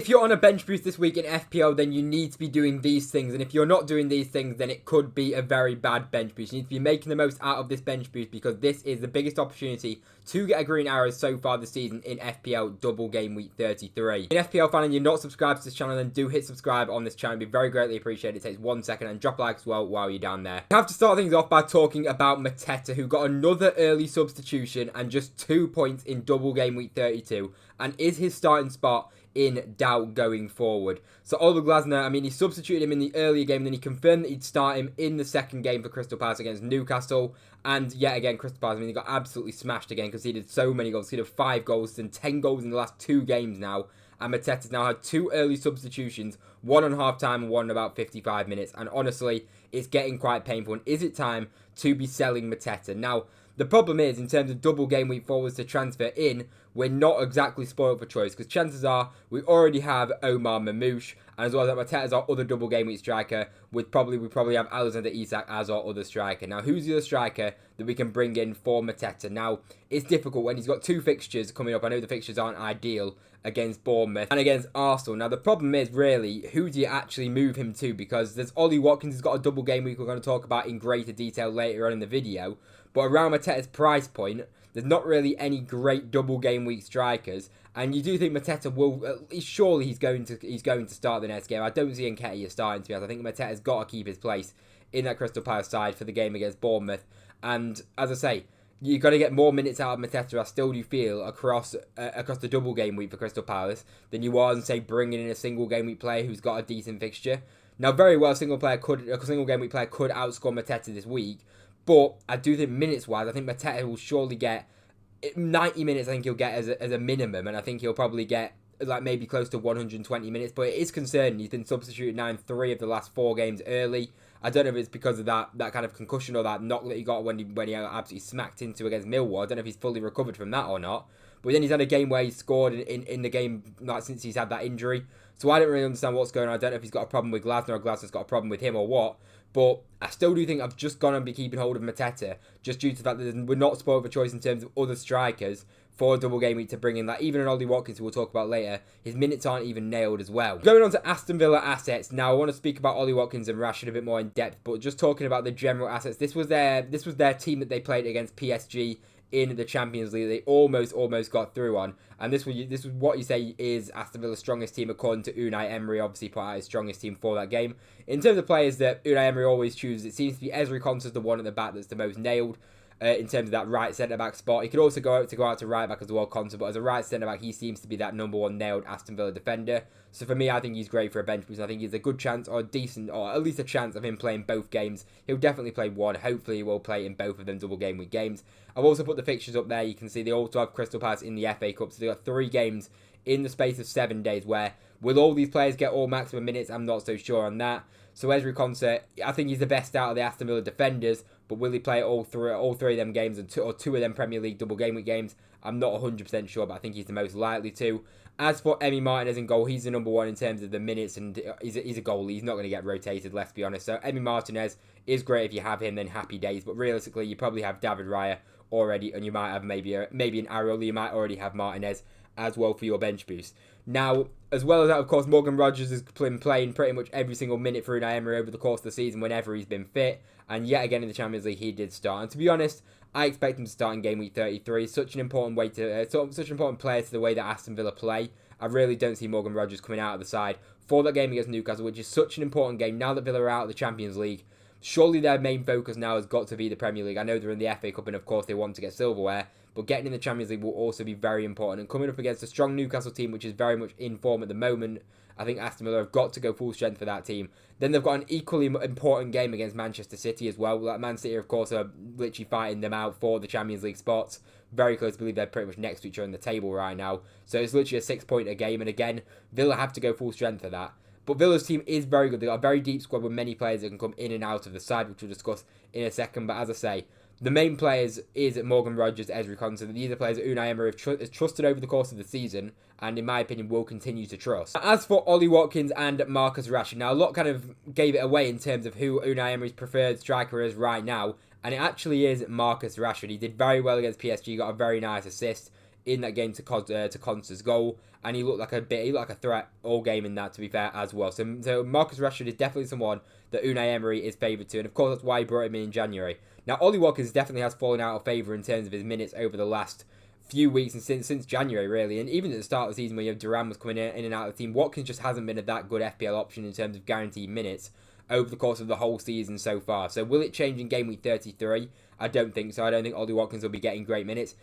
If you're on a bench boost this week in FPL, then you need to be doing these things. And if you're not doing these things, then it could be a very bad bench boost. You need to be making the most out of this bench boost because this is the biggest opportunity to get a green arrow so far this season in FPL double game week 33. In FPL fan and you're not subscribed to this channel, then do hit subscribe on this channel. It'd be very greatly appreciated. It takes 1 second, and drop a like as well while you're down there. We have to start things off by talking about Mateta, who got another early substitution and just 2 points in double game week 32, and is his starting spot in doubt going forward. So Oliver Glasner, I mean, he substituted him in the earlier game, then he confirmed that he'd start him in the second game for Crystal Palace against Newcastle. And yet again, Crystal Palace, I mean, he got absolutely smashed again because he did so many goals. He did 5 goals and 10 goals in the last 2 games now. And Mateta's now had 2 early substitutions, one on half-time and one in about 55 minutes. And honestly, it's getting quite painful. And is it time to be selling Mateta? Now, the problem is, in terms of double game week forwards to transfer in, we're not exactly spoiled for choice because chances are we already have Omar Marmoush, and as well as that, Mateta is our other double game week striker. We probably have Alexander Isak as our other striker. Now, who's the other striker that we can bring in for Mateta? Now, it's difficult when he's got 2 fixtures coming up. I know the fixtures aren't ideal against Bournemouth and against Arsenal. Now, the problem is really, who do you actually move him to? Because there's Watkins who's got a double game week we're going to talk about in greater detail later on in the video. But around Mateta's price point, there's not really any great double game week strikers, and you do think Mateta will, at least surely he's going to start the next game. I don't see Nketiah starting, to be honest. I think Mateta's got to keep his place in that Crystal Palace side for the game against Bournemouth. And as I say, you've got to get more minutes out of Mateta, I still do feel, across the double game week for Crystal Palace than you are, say, bringing in a single game week player who's got a decent fixture. Now, very well, a single game week player could outscore Mateta this week. But I do think minutes-wise, I think Mateta will surely get 90 minutes. I think he'll get as a minimum, and I think he'll probably get like maybe close to 120 minutes. But it is concerning. He's been substituted now in 3 of the last 4 games early. I don't know if it's because of that kind of concussion or that knock that he got when he absolutely smacked into against Millwall. I don't know if he's fully recovered from that or not. But then he's had a game where he scored in the game like since he's had that injury. So I don't really understand what's going on. I don't know if he's got a problem with Glasner or Glasner's got a problem with him or what. But I still do think I've just got to be keeping hold of Mateta, just due to the fact that we're not spoiled for choice in terms of other strikers for a double game week to bring in. Like even an Ollie Watkins, who we'll talk about later, his minutes aren't even nailed as well. Going on to Aston Villa assets. Now I want to speak about Ollie Watkins and Rashford a bit more in depth, but just talking about the general assets. This was their team that they played against PSG in the Champions League. They almost got through on, and this was what you say is Aston Villa's strongest team according to Unai Emery. Obviously put out his strongest team for that game. In terms of players that Unai Emery always chooses, it seems to be Ezri Konsa's the one at the back that's the most nailed in terms of that right centre-back spot. He could also go out to right-back as well, Konsa, but as a right centre-back, he seems to be that number 1 nailed Aston Villa defender. So for me, I think he's great for a bench boost. I think he's a good chance, or a decent, or at least a chance of him playing both games. He'll definitely play one. Hopefully he will play in both of them double game week games. I've also put the fixtures up there. You can see they also have Crystal Palace in the FA Cup, so they've got 3 games in the space of 7 days, where will all these players get all maximum minutes? I'm not so sure on that. So Ezri Konsa, I think he's the best out of the Aston Villa defenders, but will he play all three of them games and two of them Premier League double game week games? I'm not 100% sure, but I think he's the most likely to. As for Emi Martinez in goal, he's the number 1 in terms of the minutes, and he's a goalie. He's not going to get rotated, let's be honest. So Emi Martinez is great if you have him, then happy days. But realistically, you probably have David Raya already, and you might have maybe an Ariel. You might already have Martinez as well for your bench boost. Now, as well as that, of course, Morgan Rogers has been playing pretty much every single minute for Unai Emery over the course of the season whenever he's been fit. And yet again in the Champions League, he did start. And to be honest, I expect him to start in game week 33. Such an important such an important player to the way that Aston Villa play. I really don't see Morgan Rogers coming out of the side for that game against Newcastle, which is such an important game. Now that Villa are out of the Champions League, surely their main focus now has got to be the Premier League. I know they're in the FA Cup and of course they want to get silverware, but getting in the Champions League will also be very important. And coming up against a strong Newcastle team, which is very much in form at the moment, I think Aston Villa have got to go full strength for that team. Then they've got an equally important game against Manchester City as well. Like Man City, of course, are literally fighting them out for the Champions League spots. Very close to believe they're pretty much next to each other in the table right now. So it's literally a 6-pointer game. And again, Villa have to go full strength for that. But Villa's team is very good. They've got a very deep squad with many players that can come in and out of the side, which we'll discuss in a second. But as I say, the main players is Morgan Rogers, Ezri Konsa. These are players that Unai Emery has trusted over the course of the season, and in my opinion will continue to trust. As for Ollie Watkins and Marcus Rashford, now a lot kind of gave it away in terms of who Unai Emery's preferred striker is right now, and it actually is Marcus Rashford. He did very well against PSG, got a very nice assist in that game to Conster's goal, and he looked like a threat all game in that, to be fair, as well. So Marcus Rashford is definitely someone that Unai Emery is favoured to, and of course that's why he brought him in January. Now Ollie Watkins definitely has fallen out of favour in terms of his minutes over the last few weeks and since January, really, and even at the start of the season when Duran was coming in and out of the team, Watkins just hasn't been a that good FPL option in terms of guaranteed minutes over the course of the whole season so far. So will it change in game week 33? I don't think so. I don't think Ollie Watkins will be getting great minutes.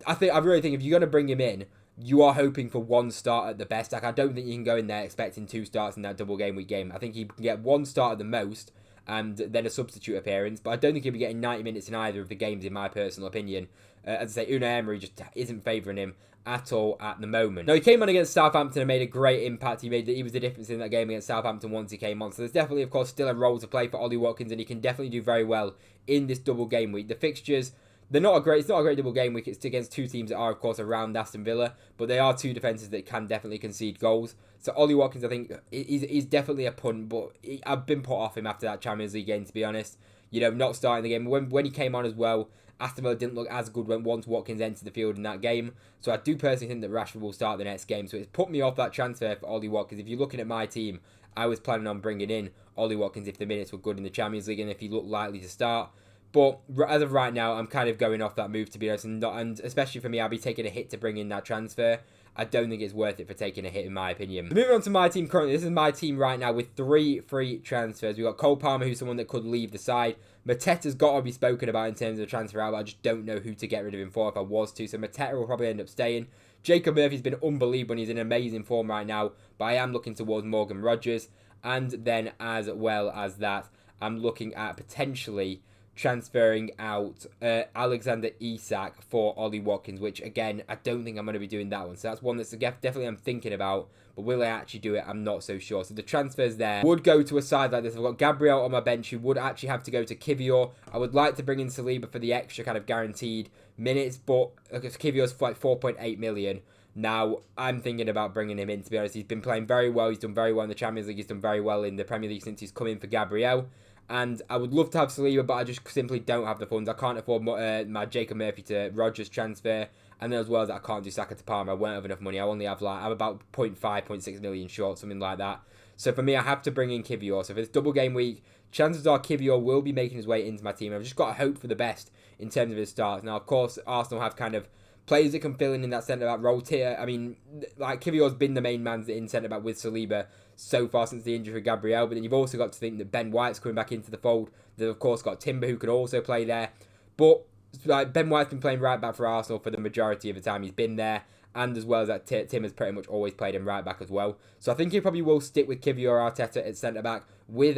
I really think if you're going to bring him in, you are hoping for one start at the best. Like, I don't think you can go in there expecting 2 starts in that double game week game. I think he can get 1 start at the most, and then a substitute appearance, but I don't think he'll be getting 90 minutes in either of the games, in my personal opinion. As I say, Unai Emery just isn't favouring him at all at the moment. Now, he came on against Southampton and made a great impact. He was the difference in that game against Southampton once he came on. So there's definitely, of course, still a role to play for Ollie Watkins, and he can definitely do very well in this double game week. The fixtures, it's not a great double game week. It's against 2 teams that are, of course, around Aston Villa, but they are 2 defences that can definitely concede goals. So Ollie Watkins, I think, is definitely a punt, but I've been put off him after that Champions League game, to be honest. Not starting the game. When he came on as well, Aston Villa didn't look as good once Watkins entered the field in that game. So I do personally think that Rashford will start the next game. So it's put me off that transfer for Ollie Watkins. If you're looking at my team, I was planning on bringing in Ollie Watkins if the minutes were good in the Champions League and if he looked likely to start. But as of right now, I'm kind of going off that move, to be honest. And especially for me, I'll be taking a hit to bring in that transfer. I don't think it's worth it for taking a hit, in my opinion. So moving on to my team currently, this is my team right now with 3 free transfers. We've got Cole Palmer, who's someone that could leave the side. Mateta's got to be spoken about in terms of transfer out, but I just don't know who to get rid of him for if I was to. So Mateta will probably end up staying. Jacob Murphy's been unbelievable and he's in amazing form right now, but I am looking towards Morgan Rogers. And then as well as that, I'm looking at potentially transferring out Alexander Isak for Ollie Watkins, which again, I don't think I'm going to be doing that one. So that's one that's definitely I'm thinking about, but will I actually do it? I'm not so sure. So the transfers there would go to a side like this. I've got Gabriel on my bench, who would actually have to go to Kivior. I would like to bring in Saliba for the extra kind of guaranteed minutes, but Kivior's like 4.8 million. Now, I'm thinking about bringing him in, to be honest. He's been playing very well. He's done very well in the Champions League. He's done very well in the Premier League since he's come in for Gabriel. And I would love to have Saliba, but I just simply don't have the funds. I can't afford my Jacob Murphy to Rogers transfer. And then as well as that, I can't do Saka to Palmer. I won't have enough money. I'm about 0.6 million short, something like that. So for me, I have to bring in Kivior. So for this double game week, chances are Kivior will be making his way into my team. I've just got to hope for the best in terms of his starts. Now, of course, Arsenal have kind of players that can fill in that centre-back role tier. I mean, like, Kivior's been the main man in centre-back with Saliba so far since the injury of Gabriel. But then you've also got to think that Ben White's coming back into the fold. They've, of course, got Timber, who can also play there. But like, Ben White's been playing right back for Arsenal for the majority of the time he's been there. And as well as that, Tim has pretty much always played him right back as well. So I think he probably will stick with Kivior Arteta at centre-back with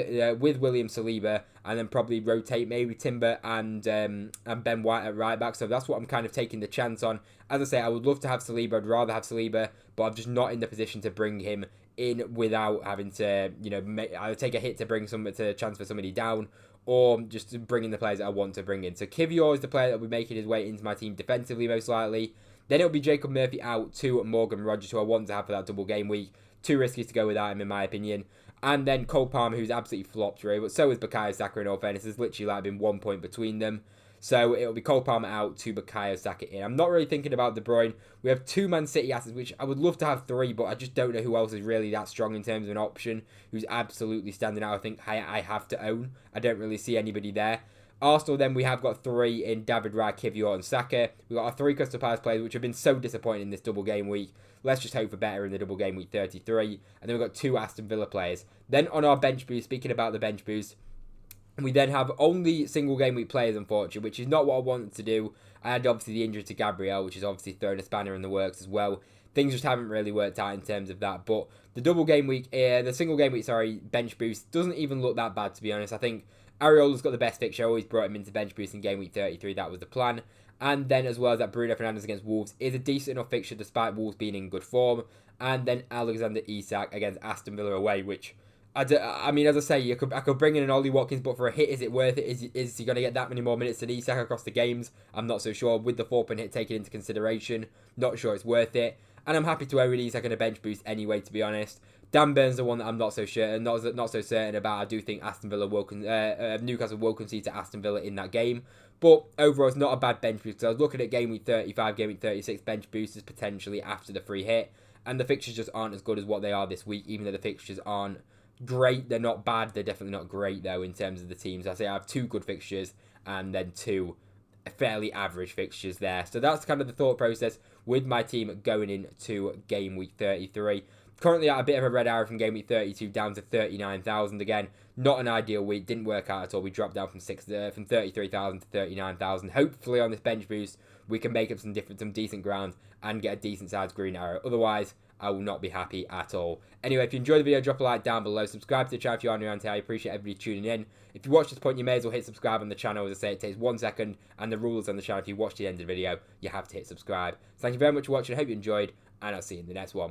William Saliba, and then probably rotate maybe Timber and Ben White at right back. So that's what I'm kind of taking the chance on. As I say, I would love to have Saliba. I'd rather have Saliba, but I'm just not in the position to bring him in without having to, either take a hit to transfer somebody down, or just to bring in the players that I want to bring in. So Kivior is the player that will be making his way into my team defensively, most likely. Then it'll be Jacob Murphy out to Morgan Rogers, who I want to have for that double game week. Too risky to go without him, in my opinion. And then Cole Palmer, who's absolutely flopped through. But so is Bukayo Saka, in all fairness. There's literally been 1 point between them. So it'll be Cole Palmer out to Bukayo Saka in. I'm not really thinking about De Bruyne. We have 2 Man City assets, which I would love to have 3, but I just don't know who else is really that strong in terms of an option, who's absolutely standing out. I think I have to own. I don't really see anybody there. Arsenal, then, we have got 3 in David Raya, Kivior and Saka. We've got our 3 Crystal Palace players, which have been so disappointing in this double game week. Let's just hope for better in the double game week 33. And then we've got 2 Aston Villa players. Then on our bench boost, speaking about the bench boost, we then have only single game week players, unfortunately, which is not what I wanted to do. I had obviously the injury to Gabriel, which is obviously thrown a spanner in the works as well. Things just haven't really worked out in terms of that. But the single game week, bench boost doesn't even look that bad, to be honest. I think Ariola's got the best fixture. I always brought him into bench boost in game week 33. That was the plan. And then as well as that, Bruno Fernandes against Wolves is a decent enough fixture despite Wolves being in good form. And then Alexander Isak against Aston Villa away, which, I mean, as I say, I could bring in an Ollie Watkins, but for a hit, is it worth it? Is he going to get that many more minutes than Isak across the games? I'm not so sure. With the 4-point hit taken into consideration, not sure it's worth it. And I'm happy to own Isak in a bench boost anyway, to be honest. Dan Burn's the one that I'm not so sure, not so certain about. I do think Newcastle will concede to Aston Villa in that game. But overall, it's not a bad bench boost. So I was looking at game week 35, game week 36 bench boosters potentially after the free hit. And the fixtures just aren't as good as what they are this week, even though the fixtures aren't great. They're not bad. They're definitely not great, though, in terms of the teams. I say I have 2 good fixtures and then 2 fairly average fixtures there. So that's kind of the thought process with my team going into game week 33. Currently at a bit of a red arrow from game week 32 down to 39,000 again. Not an ideal week. Didn't work out at all. We dropped down from 33,000 to 39,000. Hopefully on this bench boost, we can make up some decent ground and get a decent sized green arrow. Otherwise, I will not be happy at all. Anyway, if you enjoyed the video, drop a like down below. Subscribe to the channel if you are new around here. I appreciate everybody tuning in. If you watch this point, you may as well hit subscribe on the channel. As I say, it takes 1 second. And the rules on the channel, if you watch the end of the video, you have to hit subscribe. Thank you very much for watching. I hope you enjoyed. And I'll see you in the next one.